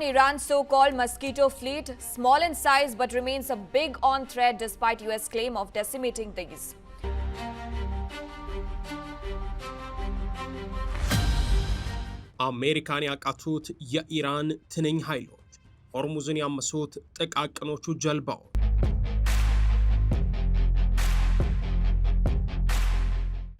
Iran's so-called mosquito fleet, small in size but remains a big on threat despite US claim of decimating these. አሜሪካን ያቃቱት የኢራን ትንኝ ኃይሎች ሆርሙዝን ያመሱት ጥቃቅኖቹ ጀልባዎች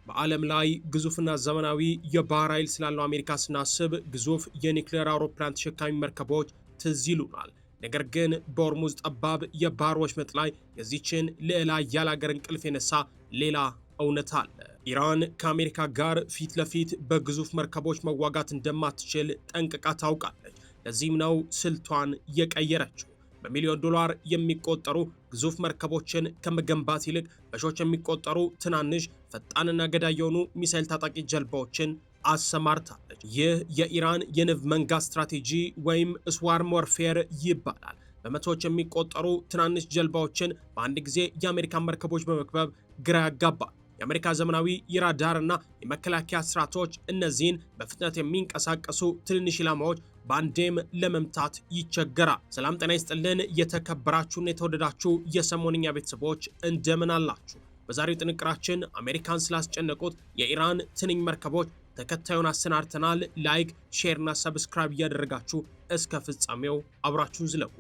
በዓለም ላይ ግዙፍና ዘመናዊ የባህር ኃይል ስላለው አሜሪካ ስናስብ ግዙፍ የኒውክሌር አውሮፕላን ተሸካሚ መርከቦች ትዝ ይሉናል። ነገር ግን በሆርሙዝ ጠባብ የባህር ወሽመጥ ላይ የዚችን ልዕላ ያለ አገር እንቅልፍ የነሳ ሌላ እውነት አለ። ኢራን ከአሜሪካ ጋር ፊት ለፊት በግዙፍ መርከቦች መዋጋት እንደማትችል ጠንቅቃ ታውቃለች። ለዚህም ነው ስልቷን የቀየረችው። በሚሊዮን ዶላር የሚቆጠሩ ግዙፍ መርከቦችን ከመገንባት ይልቅ በሺዎች የሚቆጠሩ ትናንሽ ፈጣንና ገዳይ የሆኑ ሚሳኤል ታጣቂ ጀልባዎችን አሰማርታለች። ይህ የኢራን የንብ መንጋ ስትራቴጂ ወይም ስዋርም ወርፌር ይባላል። በመቶዎች የሚቆጠሩ ትናንሽ ጀልባዎችን በአንድ ጊዜ የአሜሪካን መርከቦች በመክበብ ግራ ያጋባል። የአሜሪካ ዘመናዊ የራዳርና የመከላከያ ስርዓቶች እነዚህን በፍጥነት የሚንቀሳቀሱ ትንንሽ ኢላማዎች ባንዴም ለመምታት ይቸገራል። ሰላም ጤና ይስጥልን። የተከበራችሁና የተወደዳችሁ የሰሞንኛ ቤተሰቦች እንደምን አላችሁ? በዛሬው ጥንቅራችን አሜሪካን ስላስጨነቁት የኢራን ትንኝ መርከቦች ተከታዩን አሰናድተናል። ላይክ፣ ሼር እና ሰብስክራይብ እያደረጋችሁ እስከ ፍጻሜው አብራችሁን ዝለቁ።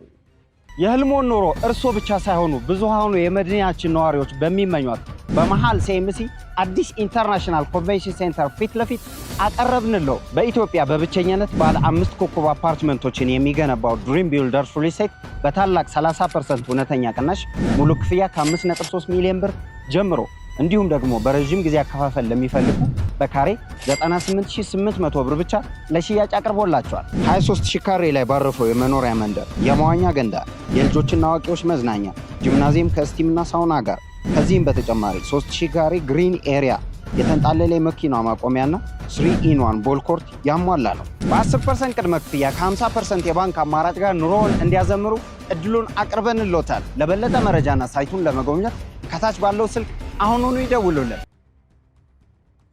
የህልሞን ኑሮ እርሶ ብቻ ሳይሆኑ ብዙሃኑ የመዲናችን ነዋሪዎች በሚመኙት በመሃል ሲኤምሲ አዲስ ኢንተርናሽናል ኮንቬንሽን ሴንተር ፊት ለፊት አቀረብንለው። በኢትዮጵያ በብቸኝነት ባለ 5 ኮከብ አፓርትመንቶችን የሚገነባው ድሪም ቢልደርስ ሪል ስቴት በታላቅ 30% እውነተኛ ቅናሽ ሙሉ ክፍያ ከ5.3 ሚሊዮን ብር ጀምሮ እንዲሁም ደግሞ በረጅም ጊዜ አከፋፈል ለሚፈልጉ በካሬ 98800 ብር ብቻ ለሽያጭ አቅርቦላቸዋል። 23000 ካሬ ላይ ባረፈው የመኖሪያ መንደር፣ የመዋኛ ገንዳ፣ የልጆችና አዋቂዎች መዝናኛ፣ ጂምናዚየም ከስቲምና ሳውና ጋር ከዚህም በተጨማሪ 3000 ካሬ ግሪን ኤሪያ፣ የተንጣለለ መኪና ማቆሚያና 3-in-1 ቦል ኮርት ያሟላ ነው። በ10% ቅድመ ክፍያ ከ50% የባንክ አማራጭ ጋር ኑሮውን እንዲያዘምሩ እድሉን አቅርበንልዎታል። ለበለጠ መረጃና ሳይቱን ለመጎብኘት ከታች ባለው ስልክ አሁኑኑ ይደውሉልን።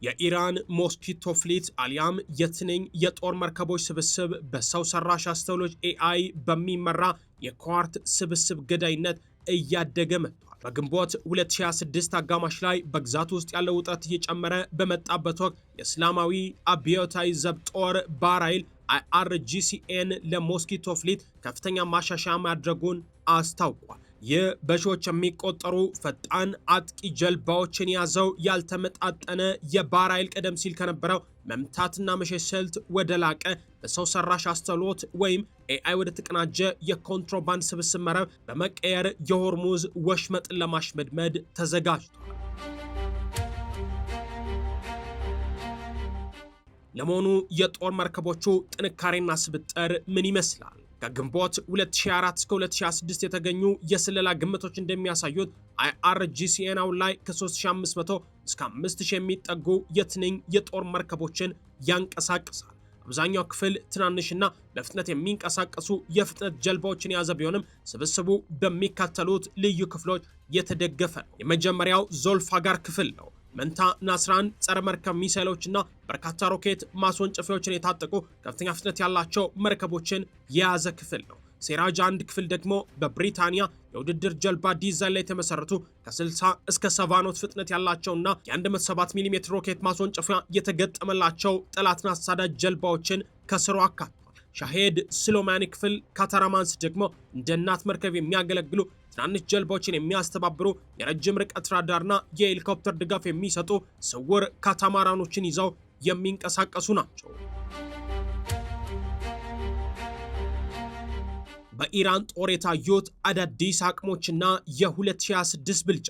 የኢራን ሞስኪቶ ፍሊት አሊያም የትንኝ የጦር መርከቦች ስብስብ በሰው ሰራሽ አስተውሎች AI በሚመራ የኳርት ስብስብ ገዳይነት እያደገ መጥቷል። በግንቦት 2026 አጋማሽ ላይ በግዛት ውስጥ ያለው ውጥረት እየጨመረ በመጣበት ወቅት የእስላማዊ አብዮታዊ ዘብ ጦር ባህር ኃይል IRGCን ለሞስኪቶ ፍሊት ከፍተኛ ማሻሻያ ማድረጉን አስታውቋል። ይህ በሺዎች የሚቆጠሩ ፈጣን አጥቂ ጀልባዎችን ያዘው ያልተመጣጠነ የባህር ኃይል ቀደም ሲል ከነበረው መምታትና መሸሽ ስልት ወደ ላቀ በሰው ሰራሽ አስተውሎት ወይም AI ወደ ተቀናጀ የኮንትሮባንድ ስብስብ መረብ በመቀየር የሆርሙዝ ወሽመጥን ለማሽመድመድ ተዘጋጅቷል። ለመሆኑ የጦር መርከቦቹ ጥንካሬና ስብጥር ምን ይመስላል? ከግንቦት 2004 እስከ 2026 የተገኙ የስለላ ግምቶች እንደሚያሳዩት IRGCN አሁን ላይ ከ3500 እስከ 5000 የሚጠጉ የትንኝ የጦር መርከቦችን ያንቀሳቅሳል። አብዛኛው ክፍል ትናንሽና በፍጥነት የሚንቀሳቀሱ የፍጥነት ጀልባዎችን የያዘ ቢሆንም ስብስቡ በሚከተሉት ልዩ ክፍሎች የተደገፈ ነው። የመጀመሪያው ዞልፋጋር ክፍል ነው። መንታ ናስራን ጸረ መርከብ ሚሳኤሎችና በርካታ ሮኬት ማስወንጨፊያዎችን የታጠቁ ከፍተኛ ፍጥነት ያላቸው መርከቦችን የያዘ ክፍል ነው። ሴራጅ አንድ ክፍል ደግሞ በብሪታንያ የውድድር ጀልባ ዲዛይን ላይ የተመሰረቱ ከ60 እስከ 70 ኖት ፍጥነት ያላቸውና የ107 ሚሜ ሮኬት ማስወንጨፊያ የተገጠመላቸው ጠላትን አሳዳጅ ጀልባዎችን ከስሩ አካቷል። ሻሄድ ስሎማኒ ክፍል ካታራማንስ ደግሞ እንደ እናት መርከብ የሚያገለግሉ ትናንሽ ጀልባዎችን የሚያስተባብሩ የረጅም ርቀት ራዳርና የሄሊኮፕተር ድጋፍ የሚሰጡ ስውር ካታማራኖችን ይዘው የሚንቀሳቀሱ ናቸው። በኢራን ጦር የታዩት አዳዲስ አቅሞችና የ2026 ብልጫ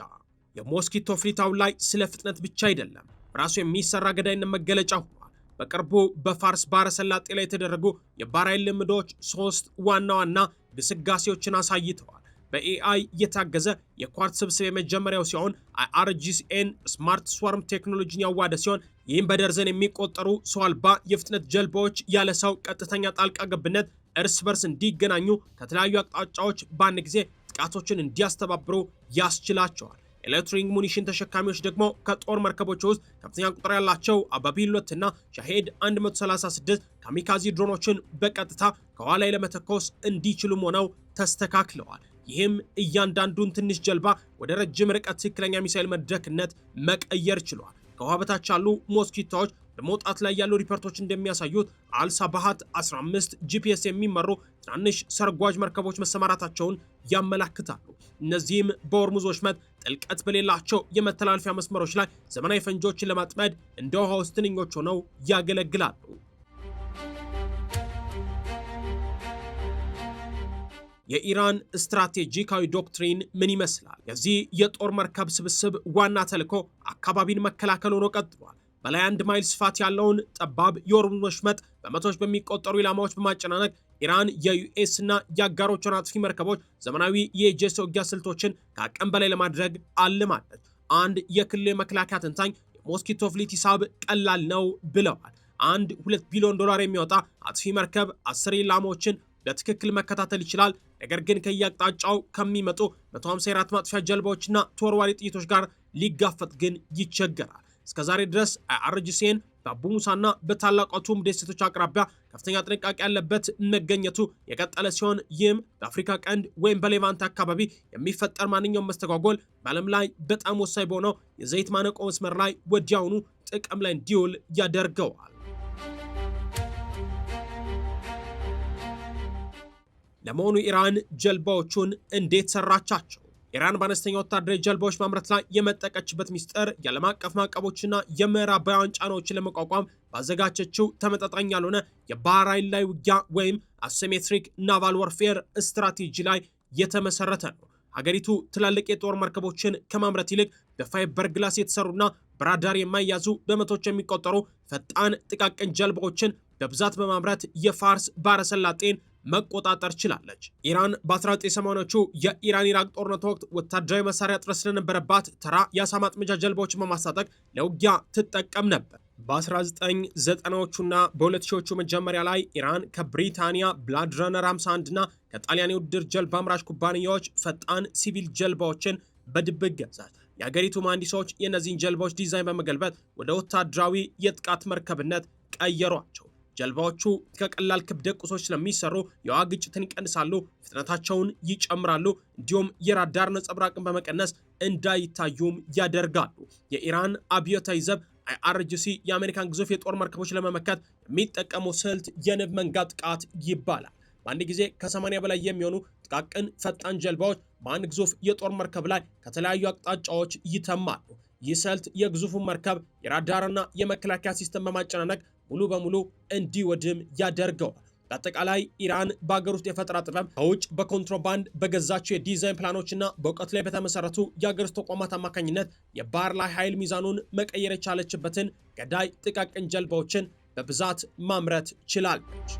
የሞስኪቶ ፍሊት አሁን ላይ ስለ ፍጥነት ብቻ አይደለም፣ ራሱ የሚሰራ ገዳይነት መገለጫ ሆኗል። በቅርቡ በፋርስ ባህረ ሰላጤ ላይ የተደረጉ የባህር ኃይል ልምዶች 3 ዋና ዋና ግስጋሴዎችን አሳይተዋል። በAI የታገዘ የኳርት ስብስብ የመጀመሪያው ሲሆን IRGCN ስማርት ስዋርም ቴክኖሎጂን ያዋደ ሲሆን ይህም በደርዘን የሚቆጠሩ ሰው አልባ የፍጥነት ጀልባዎች ያለ ሰው ቀጥተኛ ጣልቃ ገብነት እርስ በርስ እንዲገናኙ ከተለያዩ አቅጣጫዎች በአንድ ጊዜ ጥቃቶችን እንዲያስተባብሩ ያስችላቸዋል። ኤሌክትሪክ ሙኒሽን ተሸካሚዎች ደግሞ ከጦር መርከቦች ውስጥ ከፍተኛ ቁጥር ያላቸው አባቢሎትና ሻሄድ 136 ካሚካዚ ድሮኖችን በቀጥታ ከኋላ ላይ ለመተኮስ እንዲችሉም ሆነው ተስተካክለዋል። ይህም እያንዳንዱን ትንሽ ጀልባ ወደ ረጅም ርቀት ትክክለኛ ሚሳኤል መድረክነት መቀየር ችሏል። ከውሃ በታች ያሉ ሞስኪቶዎች በመውጣት ላይ ያሉ ሪፖርቶች እንደሚያሳዩት አልሳባሃት 15 ጂፒኤስ የሚመሩ ትናንሽ ሰርጓጅ መርከቦች መሰማራታቸውን ያመላክታሉ። እነዚህም በሆርሙዝ ወሽመጥ ጥልቀት በሌላቸው የመተላለፊያ መስመሮች ላይ ዘመናዊ ፈንጂዎችን ለማጥመድ እንደ ውሃ ውስጥ ትንኞች ሆነው ያገለግላሉ። የኢራን ስትራቴጂካዊ ዶክትሪን ምን ይመስላል? የዚህ የጦር መርከብ ስብስብ ዋና ተልዕኮ አካባቢን መከላከል ሆኖ ቀጥሏል። በላይ 1 ማይል ስፋት ያለውን ጠባብ የሆርሙዝ ወሽመጥ በመቶዎች በሚቆጠሩ ኢላማዎች በማጨናነቅ ኢራን የዩኤስ እና የአጋሮቿን አጥፊ መርከቦች ዘመናዊ የጄት ውጊያ ስልቶችን ከአቅም በላይ ለማድረግ አልማለች። አንድ የክልል የመከላከያ ተንታኝ የሞስኪቶ ፍሊት ሂሳብ ቀላል ነው ብለዋል። $2 ቢሊዮን የሚወጣ አጥፊ መርከብ 10 ኢላማዎችን በትክክል መከታተል ይችላል። ነገር ግን ከየአቅጣጫው ከሚመጡ 154 ማጥፊያ ጀልባዎችና ተወርዋሪ ጥይቶች ጋር ሊጋፈጥ ግን ይቸገራል። እስከዛሬ ድረስ IRGCን በአቡ ሙሳና በታላቋ ቱም ደሴቶች አቅራቢያ ከፍተኛ ጥንቃቄ ያለበት መገኘቱ የቀጠለ ሲሆን ይህም በአፍሪካ ቀንድ ወይም በሌቫንት አካባቢ የሚፈጠር ማንኛውም መስተጓጎል በዓለም ላይ በጣም ወሳኝ በሆነው የዘይት ማነቆ መስመር ላይ ወዲያውኑ ጥቅም ላይ እንዲውል ያደርገዋል። ለመሆኑ ኢራን ጀልባዎቹን እንዴት ሰራቻቸው? ኢራን በአነስተኛ ወታደራዊ ጀልባዎች ማምረት ላይ የመጠቀችበት ሚስጥር የዓለም አቀፍ ማዕቀቦችና የምዕራባውያን ጫናዎችን ለመቋቋም ባዘጋጀችው ተመጣጣኝ ያልሆነ የባህር ኃይል ላይ ውጊያ ወይም አሲሜትሪክ ናቫል ወርፌር ስትራቴጂ ላይ የተመሰረተ ነው። ሀገሪቱ ትላልቅ የጦር መርከቦችን ከማምረት ይልቅ በፋይበር ግላስ የተሰሩና በራዳር የማይያዙ በመቶች የሚቆጠሩ ፈጣን ጥቃቅን ጀልባዎችን በብዛት በማምረት የፋርስ ባህረ ሰላጤን መቆጣጠር ችላለች። ኢራን በ1980ዎቹ የኢራን ኢራቅ ጦርነት ወቅት ወታደራዊ መሳሪያ እጥረት ስለነበረባት ተራ የአሳ ማጥመጃ ጀልባዎችን በማስታጠቅ ለውጊያ ትጠቀም ነበር። በ1990ዎቹና በ2000ዎቹ መጀመሪያ ላይ ኢራን ከብሪታንያ ብላድ ረነር 51 እና ከጣሊያን የውድድር ጀልባ አምራች ኩባንያዎች ፈጣን ሲቪል ጀልባዎችን በድብቅ ገዛች። የአገሪቱ መሐንዲሶች የእነዚህን ጀልባዎች ዲዛይን በመገልበጥ ወደ ወታደራዊ የጥቃት መርከብነት ቀየሯቸው። ጀልባዎቹ ከቀላል ክብደት ቁሶች ስለሚሰሩ የውሃ ግጭትን ይቀንሳሉ፣ ፍጥነታቸውን ይጨምራሉ፣ እንዲሁም የራዳር ነጸብራቅን በመቀነስ እንዳይታዩም ያደርጋሉ። የኢራን አብዮታዊ ዘብ IRGC የአሜሪካን ግዙፍ የጦር መርከቦች ለመመከት የሚጠቀመው ስልት የንብ መንጋ ጥቃት ይባላል። በአንድ ጊዜ ከ80 በላይ የሚሆኑ ጥቃቅን ፈጣን ጀልባዎች በአንድ ግዙፍ የጦር መርከብ ላይ ከተለያዩ አቅጣጫዎች ይተማሉ። ይህ ስልት የግዙፉን መርከብ የራዳርና የመከላከያ ሲስተም በማጨናነቅ ሙሉ በሙሉ እንዲወድም ያደርገዋል። በአጠቃላይ ኢራን በአገር ውስጥ የፈጠራ ጥበብ ከውጭ በኮንትሮባንድ በገዛቸው የዲዛይን ፕላኖችና በእውቀት ላይ በተመሰረቱ የአገር ውስጥ ተቋማት አማካኝነት የባህር ላይ ኃይል ሚዛኑን መቀየር የቻለችበትን ገዳይ ጥቃቅን ጀልባዎችን በብዛት ማምረት ችላለች።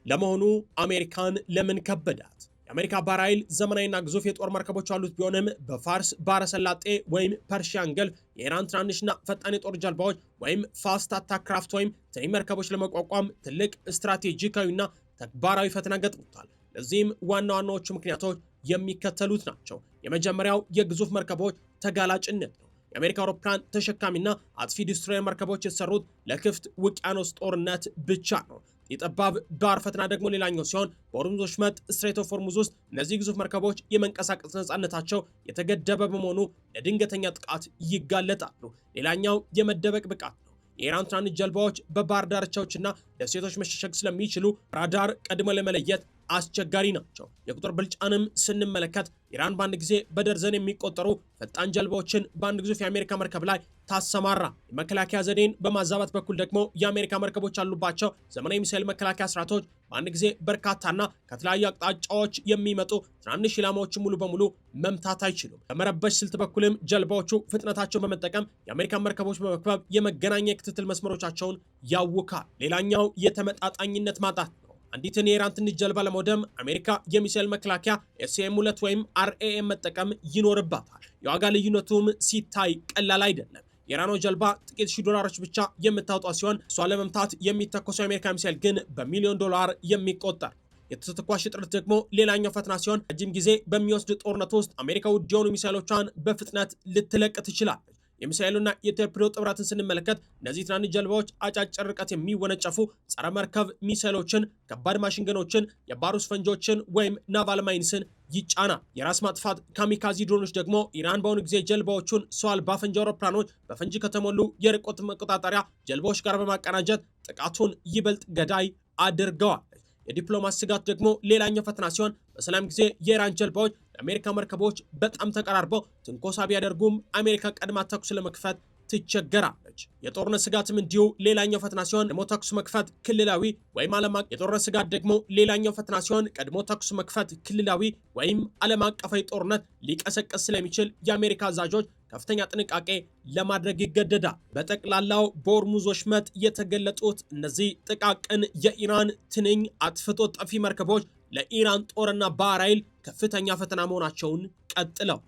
ለመሆኑ አሜሪካን ለምን ከበዳት? የአሜሪካ ባህር ኃይል ዘመናዊና ግዙፍ የጦር መርከቦች አሉት ቢሆንም በፋርስ ባህረ ሰላጤ ወይም ፐርሺያን ገልፍ የኢራን ትናንሽና ፈጣን የጦር ጀልባዎች ወይም ፋስት አታክ ክራፍት ወይም ትንሽ መርከቦች ለመቋቋም ትልቅ ስትራቴጂካዊና ተግባራዊ ፈተና ገጥሞታል። ለዚህም ዋና ዋናዎቹ ምክንያቶች የሚከተሉት ናቸው። የመጀመሪያው የግዙፍ መርከቦች ተጋላጭነት ነው። የአሜሪካ አውሮፕላን ተሸካሚና አጥፊ ዲስትሮየር መርከቦች የተሰሩት ለክፍት ውቅያኖስ ጦርነት ብቻ ነው። የጠባብ ባህር ፈተና ደግሞ ሌላኛው ሲሆን በሆርሙዝ ወሽመጥ ስትሬት ኦፍ ሆርሙዝ ውስጥ እነዚህ ግዙፍ መርከቦች የመንቀሳቀስ ነፃነታቸው የተገደበ በመሆኑ ለድንገተኛ ጥቃት ይጋለጣሉ። ሌላኛው የመደበቅ ብቃት ነው። የኢራን ትናንሽ ጀልባዎች በባህር ዳርቻዎችና ደሴቶች መሸሸግ ስለሚችሉ ራዳር ቀድሞ ለመለየት አስቸጋሪ ናቸው። የቁጥር ብልጫንም ስንመለከት ኢራን በአንድ ጊዜ በደርዘን የሚቆጠሩ ፈጣን ጀልባዎችን በአንድ ግዙፍ የአሜሪካ መርከብ ላይ ታሰማራ። የመከላከያ ዘዴን በማዛባት በኩል ደግሞ የአሜሪካ መርከቦች ያሉባቸው ዘመናዊ ሚሳኤል መከላከያ ስርዓቶች በአንድ ጊዜ በርካታና ከተለያዩ አቅጣጫዎች የሚመጡ ትናንሽ ኢላማዎችን ሙሉ በሙሉ መምታት አይችሉም። በመረበሽ ስልት በኩልም ጀልባዎቹ ፍጥነታቸውን በመጠቀም የአሜሪካ መርከቦች በመክበብ የመገናኛ የክትትል መስመሮቻቸውን ያውካል። ሌላኛው የተመጣጣኝነት ማጣት ነው። አንዲትን የኢራን ትንሽ ጀልባ ለመውደም አሜሪካ የሚሳኤል መከላከያ SAM-2 ወይም RAM መጠቀም ይኖርባታል። የዋጋ ልዩነቱም ሲታይ ቀላል አይደለም። የኢራኑ ጀልባ ጥቂት $1000 ብቻ የምታወጣ ሲሆን እሷ ለመምታት የሚተኮሰው የአሜሪካ ሚሳኤል ግን በሚሊዮን $1 የሚቆጠር። የተተኳሽ እጥረት ደግሞ ሌላኛው ፈተና ሲሆን ረጅም ጊዜ በሚወስድ ጦርነት ውስጥ አሜሪካ ውድ የሆኑ ሚሳይሎቿን በፍጥነት ልትለቅ ትችላለች። የሚሳኤሉና የቶርፔዶ ጥምረትን ስንመለከት እነዚህ ትናንሽ ጀልባዎች አጫጭር ርቀት የሚወነጨፉ ጸረ መርከብ ሚሳኤሎችን፣ ከባድ ማሽንገኖችን፣ የባሩስ ፈንጆችን ወይም ናቫል ማይንስን ይጫናል። የራስ ማጥፋት ካሚካዚ ድሮኖች ደግሞ ኢራን በአሁኑ ጊዜ ጀልባዎቹን ሰው አልባ ፈንጂ አውሮፕላኖች በፈንጂ ከተሞሉ የርቀት መቆጣጠሪያ ጀልባዎች ጋር በማቀናጀት ጥቃቱን ይበልጥ ገዳይ አድርገዋል። የዲፕሎማሲ ስጋት ደግሞ ሌላኛው ፈተና ሲሆን በሰላም ጊዜ የኢራን ጀልባዎች ለአሜሪካ መርከቦች በጣም ተቀራርበው ትንኮሳ ቢያደርጉም አሜሪካ ቀድማ ተኩስ ለመክፈት ትቸገራለች። የጦርነት ስጋትም እንዲሁ ሌላኛው ፈተና ሲሆን ቀድሞ ተኩስ መክፈት ክልላዊ ወይም ዓለም አቀፍ የጦርነት ስጋት ደግሞ ሌላኛው ፈተና ሲሆን ቀድሞ ተኩስ መክፈት ክልላዊ ወይም ዓለም አቀፋዊ ጦርነት ሊቀሰቀስ ስለሚችል የአሜሪካ አዛዦች ከፍተኛ ጥንቃቄ ለማድረግ ይገደዳል። በጠቅላላው በሆርሙዝ ወሽመጥ የተገለጡት እነዚህ ጥቃቅን የኢራን ትንኝ አጥፍቶ ጠፊ መርከቦች ለኢራን ጦርና ባህር ኃይል ከፍተኛ ፈተና መሆናቸውን ቀጥለው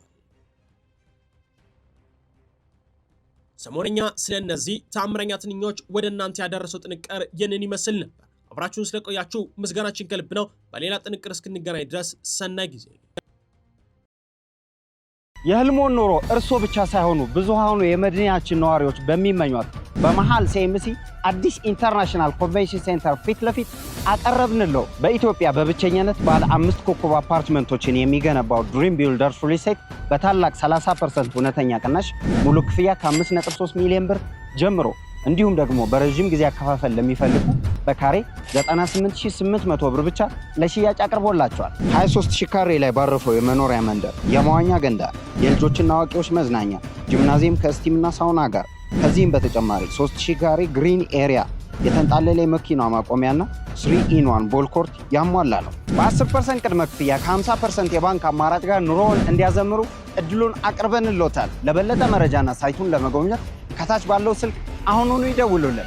ሰሞነኛ ስለ እነዚህ ተአምረኛ ትንኞች ወደ እናንተ ያደረሰው ጥንቅር ይህንን ይመስል ነበር። አብራችሁን ስለቆያችሁ ምስጋናችን ከልብ ነው። በሌላ ጥንቅር እስክንገናኝ ድረስ ሰናይ ጊዜ። የህልሞን ኑሮ እርሶ ብቻ ሳይሆኑ ብዙሃኑ የመዲናችን ነዋሪዎች በሚመኙት በመሃል ሲኤምሲ አዲስ ኢንተርናሽናል ኮንቬንሽን ሴንተር ፊት ለፊት አቀረብንለው። በኢትዮጵያ በብቸኝነት ባለ 5 ኮከብ አፓርትመንቶችን የሚገነባው ድሪም ቢልደርስ ሪል ስቴት በታላቅ 30% እውነተኛ ቅናሽ ሙሉ ክፍያ ከ5.3 ሚሊዮን ብር ጀምሮ እንዲሁም ደግሞ በረጅም ጊዜ አከፋፈል ለሚፈልጉ በካሬ 98800 ብር ብቻ ለሽያጭ አቅርቦላቸዋል። 23000 ካሬ ላይ ባረፈው የመኖሪያ መንደር፣ የመዋኛ ገንዳ፣ የልጆችና አዋቂዎች መዝናኛ፣ ጂምናዚየም ከስቲምና ሳውና ጋር ከዚህም በተጨማሪ 3000 ካሬ ግሪን ኤሪያ፣ የተንጣለለ መኪና ማቆሚያና 3-in-1 ቦል ኮርት ያሟላ ነው። በ10% ቅድመ ክፍያ ከ50% የባንክ አማራጭ ጋር ኑሮውን እንዲያዘምሩ እድሉን አቅርበንልዎታል። ለበለጠ መረጃና ሳይቱን ለመጎብኘት ከታች ባለው ስልክ አሁኑኑ ይደውሉልን።